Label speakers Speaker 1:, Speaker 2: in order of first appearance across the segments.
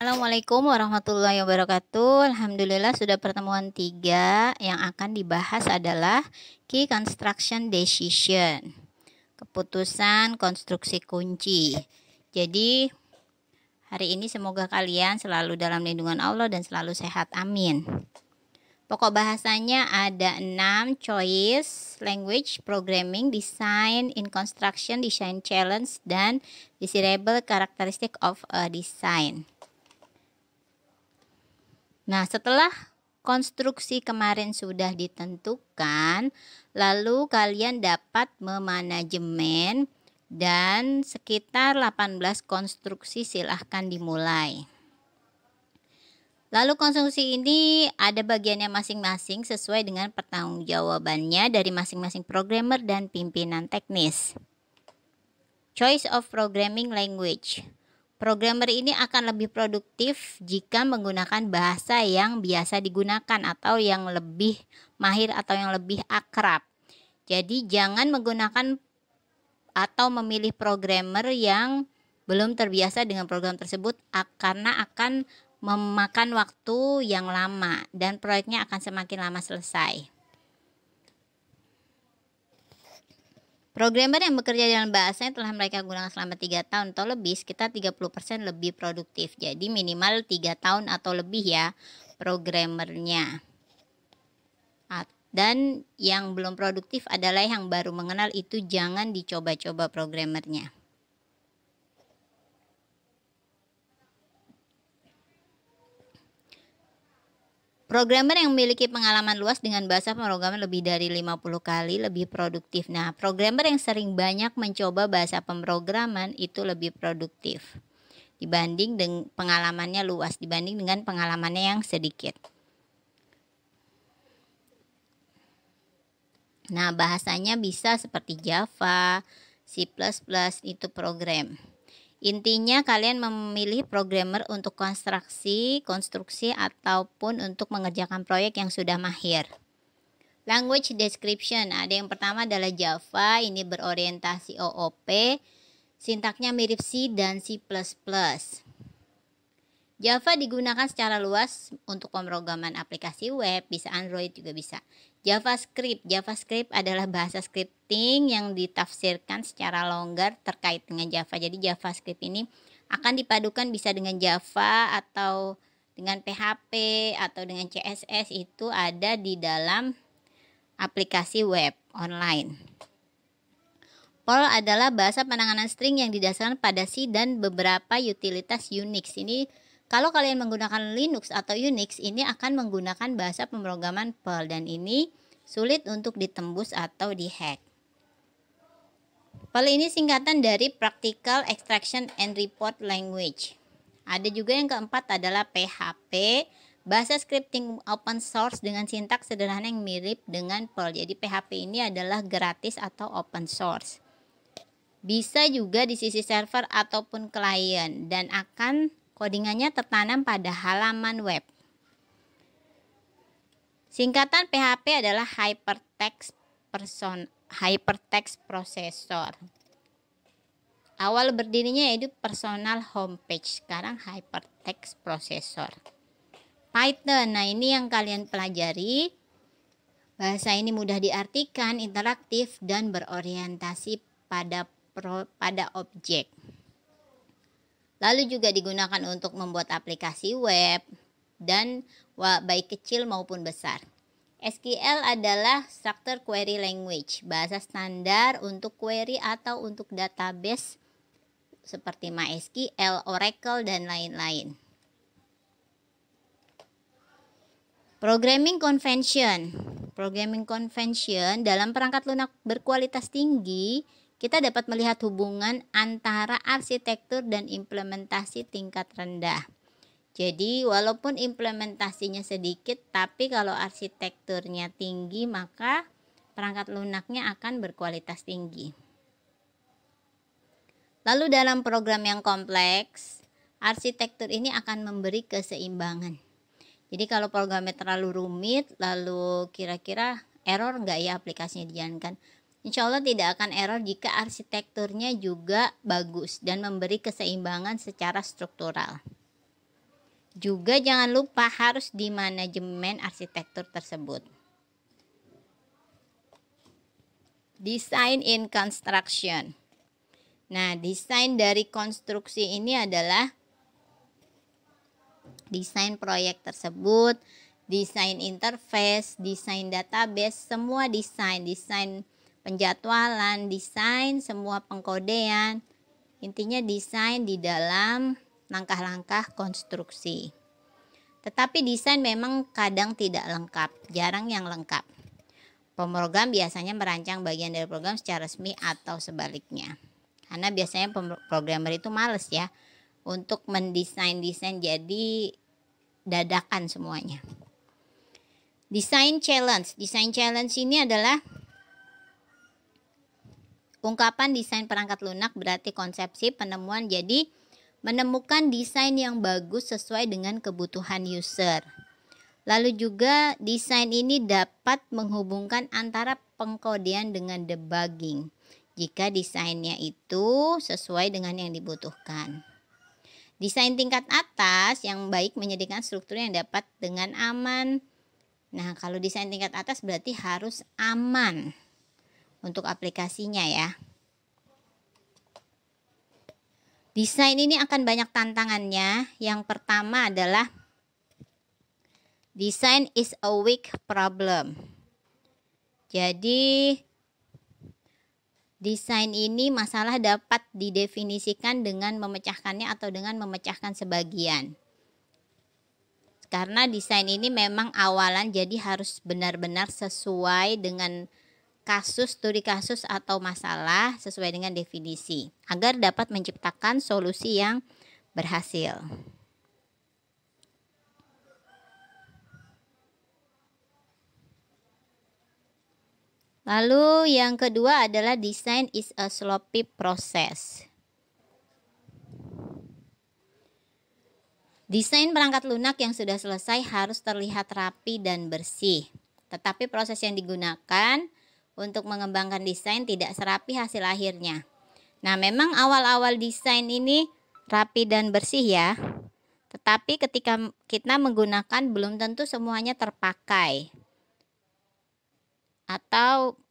Speaker 1: Assalamualaikum warahmatullahi wabarakatuh. Alhamdulillah sudah pertemuan 3. Yang akan dibahas adalah Key Construction Decision, keputusan konstruksi kunci. Jadi hari ini semoga kalian selalu dalam lindungan Allah dan selalu sehat, amin. Pokok bahasanya ada 6: choice, language, programming, design, in construction, design challenge, dan desirable characteristic of a design. Nah, setelah konstruksi kemarin sudah ditentukan, lalu kalian dapat memanajemen dan sekitar 18 konstruksi silahkan dimulai. Lalu konstruksi ini ada bagiannya masing-masing sesuai dengan pertanggungjawabannya dari masing-masing programmer dan pimpinan teknis. Choice of programming language. Programmer ini akan lebih produktif jika menggunakan bahasa yang biasa digunakan atau yang lebih mahir atau yang lebih akrab. Jadi jangan menggunakan atau memilih programmer yang belum terbiasa dengan program tersebut karena akan memakan waktu yang lama dan proyeknya akan semakin lama selesai. Programmer yang bekerja dalam bahasa yang telah mereka gunakan selama 3 tahun atau lebih, sekitar 30% lebih produktif. Jadi minimal 3 tahun atau lebih ya programmernya. Dan yang belum produktif adalah yang baru mengenal, itu jangan dicoba-coba programmernya. Programmer yang memiliki pengalaman luas dengan bahasa pemrograman lebih dari 50 kali lebih produktif. Nah, programmer yang sering banyak mencoba bahasa pemrograman itu lebih produktif dibanding dengan pengalamannya luas dibanding dengan pengalamannya yang sedikit. Nah, bahasanya bisa seperti Java, C++, itu program. Intinya kalian memilih programmer untuk konstruksi ataupun untuk mengerjakan proyek yang sudah mahir. Language description, ada yang pertama adalah Java, ini berorientasi OOP, sintaknya mirip C dan C++. Java digunakan secara luas untuk pemrograman aplikasi web, bisa Android juga bisa. JavaScript adalah bahasa scripting yang ditafsirkan secara longgar terkait dengan Java. Jadi JavaScript ini akan dipadukan bisa dengan Java atau dengan PHP atau dengan CSS, itu ada di dalam aplikasi web online. Perl adalah bahasa penanganan string yang didasarkan pada C dan beberapa utilitas Unix. Ini kalau kalian menggunakan Linux atau Unix, ini akan menggunakan bahasa pemrograman Perl dan ini sulit untuk ditembus atau dihack. Perl ini singkatan dari Practical Extraction and Report Language. Ada juga yang keempat adalah PHP, bahasa scripting open source dengan sintaks sederhana yang mirip dengan Perl. Jadi PHP ini adalah gratis atau open source. Bisa juga di sisi server ataupun klien dan akan kodingannya tertanam pada halaman web. Singkatan PHP adalah Hypertext Processor. Awal berdirinya yaitu Personal Homepage, sekarang Hypertext Processor. Python, nah ini yang kalian pelajari. Bahasa ini mudah diartikan, interaktif, dan berorientasi pada objek. Lalu juga digunakan untuk membuat aplikasi web dan baik kecil maupun besar. SQL adalah Structured Query Language, bahasa standar untuk query atau untuk database seperti MySQL, Oracle, dan lain-lain. Programming Convention dalam perangkat lunak berkualitas tinggi, kita dapat melihat hubungan antara arsitektur dan implementasi tingkat rendah. Jadi walaupun implementasinya sedikit, tapi kalau arsitekturnya tinggi, maka perangkat lunaknya akan berkualitas tinggi. Lalu dalam program yang kompleks, arsitektur ini akan memberi keseimbangan. Jadi kalau programnya terlalu rumit, lalu kira-kira error nggak ya aplikasinya dijalankan? Insya Allah tidak akan error jika arsitekturnya juga bagus dan memberi keseimbangan secara struktural. Juga jangan lupa harus di manajemen arsitektur tersebut. Design in construction. Nah, desain dari konstruksi ini adalah desain proyek tersebut, desain interface, desain database, semua desain penjadwalan, desain semua pengkodean. Intinya desain di dalam langkah-langkah konstruksi. Tetapi desain memang kadang tidak lengkap, jarang yang lengkap. Pemrogram biasanya merancang bagian dari program secara resmi atau sebaliknya. Karena biasanya programmer itu males ya untuk mendesain jadi dadakan semuanya. Design challenge. Design challenge ini adalah ungkapan desain perangkat lunak, berarti konsepsi penemuan, jadi menemukan desain yang bagus sesuai dengan kebutuhan user. Lalu juga desain ini dapat menghubungkan antara pengkodean dengan debugging jika desainnya itu sesuai dengan yang dibutuhkan. Desain tingkat atas yang baik menyediakan struktur yang dapat dengan aman. Nah, kalau desain tingkat atas berarti harus aman untuk aplikasinya ya. Desain ini akan banyak tantangannya. Yang pertama adalah design is a weak problem. Jadi desain ini masalah dapat didefinisikan dengan memecahkannya atau dengan memecahkan sebagian. Karena desain ini memang awalan, jadi harus benar-benar sesuai dengan studi kasus atau masalah sesuai dengan definisi agar dapat menciptakan solusi yang berhasil. Lalu yang kedua adalah design is a sloppy process. Desain perangkat lunak yang sudah selesai harus terlihat rapi dan bersih. Tetapi proses yang digunakan untuk mengembangkan desain tidak serapi hasil akhirnya. Nah, memang awal-awal desain ini rapi dan bersih ya. Tetapi ketika kita menggunakan belum tentu semuanya terpakai. Atau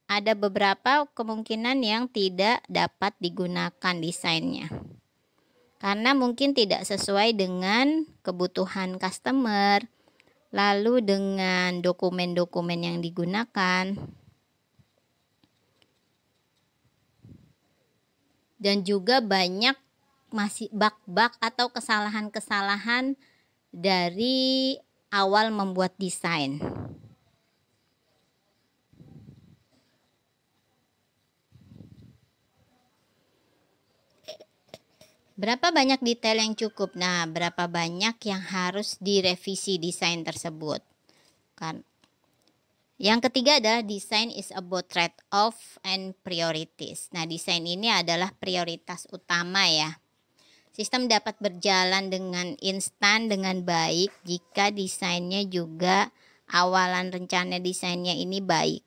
Speaker 1: ada beberapa kemungkinan yang tidak dapat digunakan desainnya. Karena mungkin tidak sesuai dengan kebutuhan customer, lalu dengan dokumen-dokumen yang digunakan. Dan juga banyak masih bug-bug atau kesalahan-kesalahan dari awal membuat desain. Berapa banyak detail yang cukup? Nah, berapa banyak yang harus direvisi desain tersebut? Kan. Yang ketiga adalah design is about trade-off and priorities. Nah, desain ini adalah prioritas utama ya. Sistem dapat berjalan dengan instan dengan baik jika desainnya juga awalan rencana desainnya ini baik.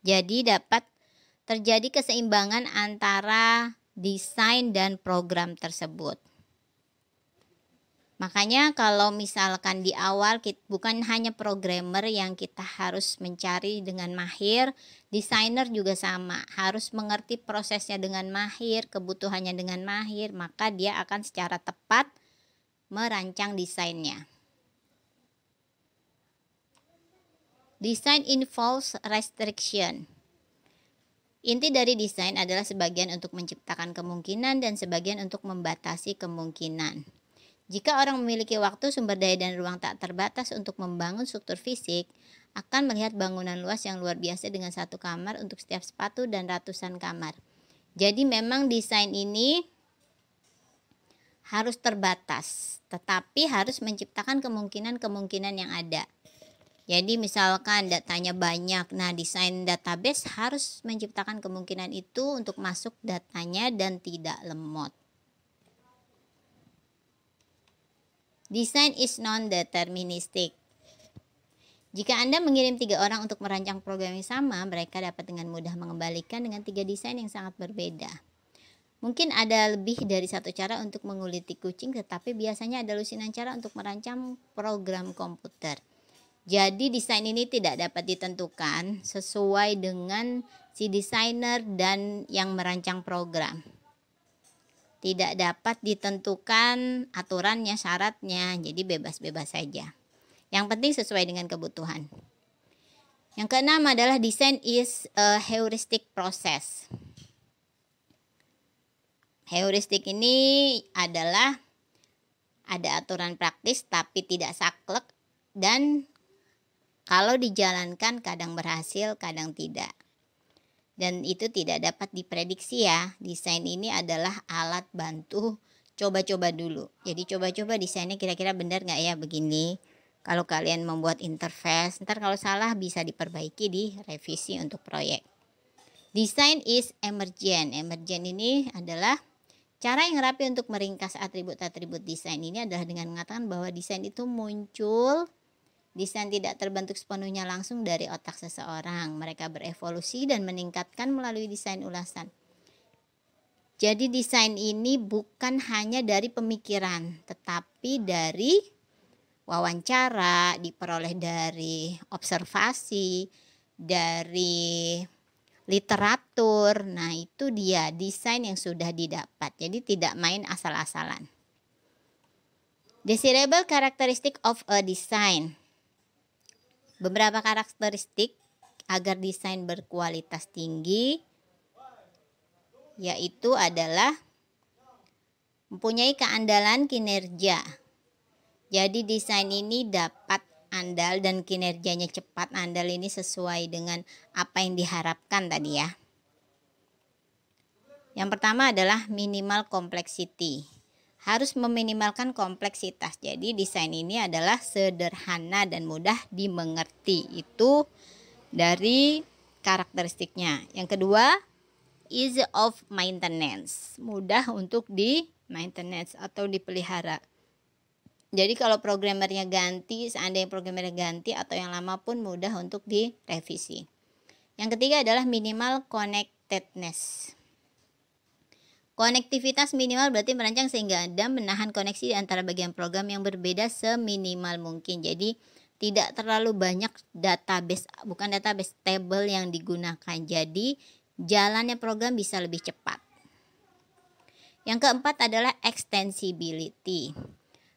Speaker 1: Jadi dapat terjadi keseimbangan antara desain dan program tersebut. Makanya kalau misalkan di awal bukan hanya programmer yang kita harus mencari dengan mahir, desainer juga sama, harus mengerti prosesnya dengan mahir, kebutuhannya dengan mahir, maka dia akan secara tepat merancang desainnya. Design involves restriction. Inti dari desain adalah sebagian untuk menciptakan kemungkinan dan sebagian untuk membatasi kemungkinan. Jika orang memiliki waktu, sumber daya dan ruang tak terbatas untuk membangun struktur fisik, akan melihat bangunan luas yang luar biasa dengan satu kamar untuk setiap sepatu dan ratusan kamar. Jadi memang desain ini harus terbatas, tetapi harus menciptakan kemungkinan-kemungkinan yang ada. Jadi misalkan datanya banyak, nah desain database harus menciptakan kemungkinan itu untuk masuk datanya dan tidak lemot. Design is non-deterministic. Jika Anda mengirim 3 orang untuk merancang program yang sama, mereka dapat dengan mudah mengembalikan dengan 3 desain yang sangat berbeda. Mungkin ada lebih dari satu cara untuk menguliti kucing, tetapi biasanya ada lusinan cara untuk merancang program komputer. Jadi desain ini tidak dapat ditentukan sesuai dengan si desainer dan yang merancang program. Tidak dapat ditentukan aturannya, syaratnya, jadi bebas-bebas saja. Yang penting sesuai dengan kebutuhan. Yang keenam adalah design is a heuristic process. Heuristik ini adalah ada aturan praktis tapi tidak saklek, dan kalau dijalankan kadang berhasil, kadang tidak. Dan itu tidak dapat diprediksi ya. Desain ini adalah alat bantu coba-coba dulu. Jadi coba-coba desainnya kira-kira benar nggak ya begini. Kalau kalian membuat interface, ntar kalau salah bisa diperbaiki di revisi untuk proyek. Design is emergent. Emergent ini adalah cara yang rapi untuk meringkas atribut-atribut desain. Ini adalah dengan mengatakan bahwa desain itu muncul. Desain tidak terbentuk sepenuhnya langsung dari otak seseorang. Mereka berevolusi dan meningkatkan melalui desain ulasan. Jadi desain ini bukan hanya dari pemikiran, tetapi dari wawancara, diperoleh dari observasi, dari literatur. Nah, itu dia desain yang sudah didapat. Jadi tidak main asal-asalan. Desirable characteristic of a design. Beberapa karakteristik agar desain berkualitas tinggi yaitu adalah mempunyai keandalan kinerja. Jadi desain ini dapat andal dan kinerjanya cepat. Andal ini sesuai dengan apa yang diharapkan tadi ya. Yang pertama adalah minimal complexity. Harus meminimalkan kompleksitas. Jadi desain ini adalah sederhana dan mudah dimengerti. Itu dari karakteristiknya. Yang kedua, ease of maintenance. Mudah untuk di maintenance atau dipelihara. Jadi kalau programmernya ganti, seandainya programmernya ganti atau yang lama pun mudah untuk direvisi. Yang ketiga adalah minimal connectedness. Konektivitas minimal berarti merancang sehingga Anda menahan koneksi di antara bagian program yang berbeda seminimal mungkin. Jadi tidak terlalu banyak database, bukan database, table yang digunakan. Jadi jalannya program bisa lebih cepat. Yang keempat adalah extensibility.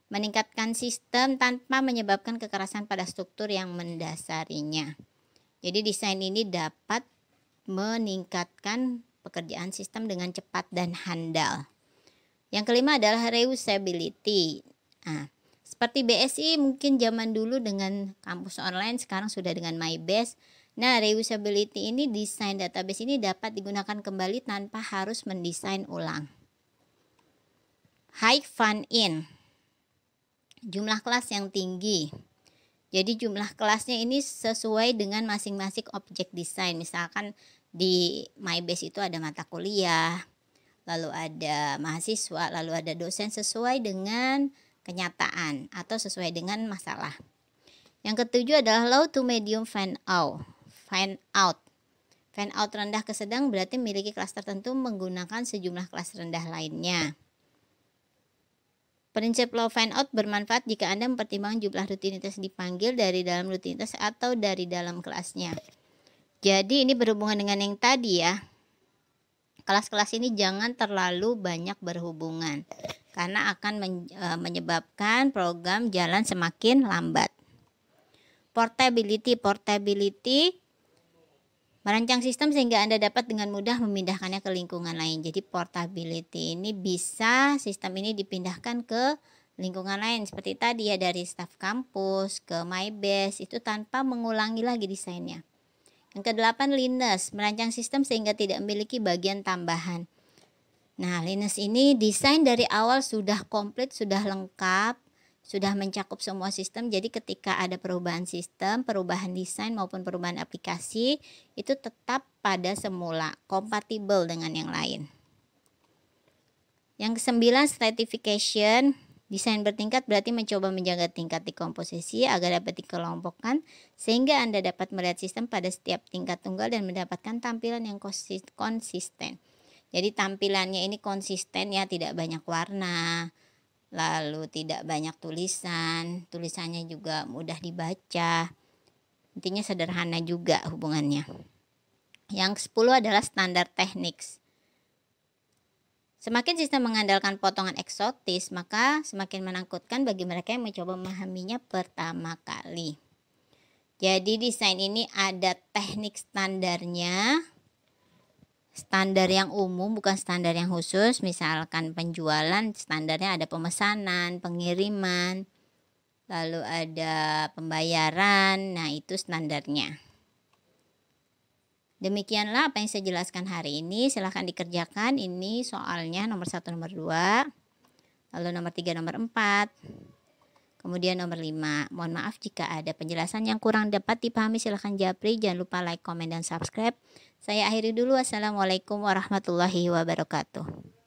Speaker 1: Meningkatkan sistem tanpa menyebabkan kekerasan pada struktur yang mendasarinya. Jadi desain ini dapat meningkatkan pekerjaan sistem dengan cepat dan handal. Yang kelima adalah reusability. Nah, seperti BSI mungkin zaman dulu dengan kampus online, sekarang sudah dengan MyBase. Nah, reusability ini, desain database ini dapat digunakan kembali tanpa harus mendesain ulang. High fun-in. Jumlah kelas yang tinggi. Jadi jumlah kelasnya ini sesuai dengan masing-masing objek desain. Misalkan di MyBase itu ada mata kuliah, lalu ada mahasiswa, lalu ada dosen, sesuai dengan kenyataan atau sesuai dengan masalah. Yang ketujuh adalah low to medium fan out. Fan out rendah ke sedang berarti memiliki kelas tertentu menggunakan sejumlah kelas rendah lainnya. Prinsip low fan out bermanfaat jika Anda mempertimbangkan jumlah rutinitas dipanggil dari dalam rutinitas atau dari dalam kelasnya. Jadi ini berhubungan dengan yang tadi ya. Kelas-kelas ini jangan terlalu banyak berhubungan karena akan menyebabkan program jalan semakin lambat. Portability merancang sistem sehingga Anda dapat dengan mudah memindahkannya ke lingkungan lain. Jadi portability ini bisa sistem ini dipindahkan ke lingkungan lain seperti tadi ya, dari staf kampus ke MyBase itu tanpa mengulangi lagi desainnya. Yang kedelapan, leanness, merancang sistem sehingga tidak memiliki bagian tambahan. Nah, leanness ini desain dari awal sudah komplit, sudah lengkap, sudah mencakup semua sistem. Jadi ketika ada perubahan sistem, perubahan desain maupun perubahan aplikasi, itu tetap pada semula, kompatibel dengan yang lain. Yang kesembilan, stratification. Desain bertingkat berarti mencoba menjaga tingkat dekomposisi agar dapat dikelompokkan sehingga Anda dapat melihat sistem pada setiap tingkat tunggal dan mendapatkan tampilan yang konsisten. Jadi tampilannya ini konsisten ya, tidak banyak warna, lalu tidak banyak tulisan, tulisannya juga mudah dibaca. Intinya sederhana juga hubungannya. Yang 10 adalah standar teknik. Semakin sistem mengandalkan potongan eksotis, maka semakin menakutkan bagi mereka yang mencoba memahaminya pertama kali. Jadi desain ini ada teknik standarnya, standar yang umum bukan standar yang khusus. Misalkan penjualan, standarnya ada pemesanan, pengiriman, lalu ada pembayaran. Nah, itu standarnya. Demikianlah apa yang saya jelaskan hari ini. Silahkan dikerjakan. Ini soalnya nomor 1, nomor 2, lalu nomor 3, nomor 4, kemudian nomor 5. Mohon maaf jika ada penjelasan yang kurang dapat dipahami, silahkan japri. Jangan lupa like, komen, dan subscribe. Saya akhiri dulu. Wassalamualaikum warahmatullahi wabarakatuh.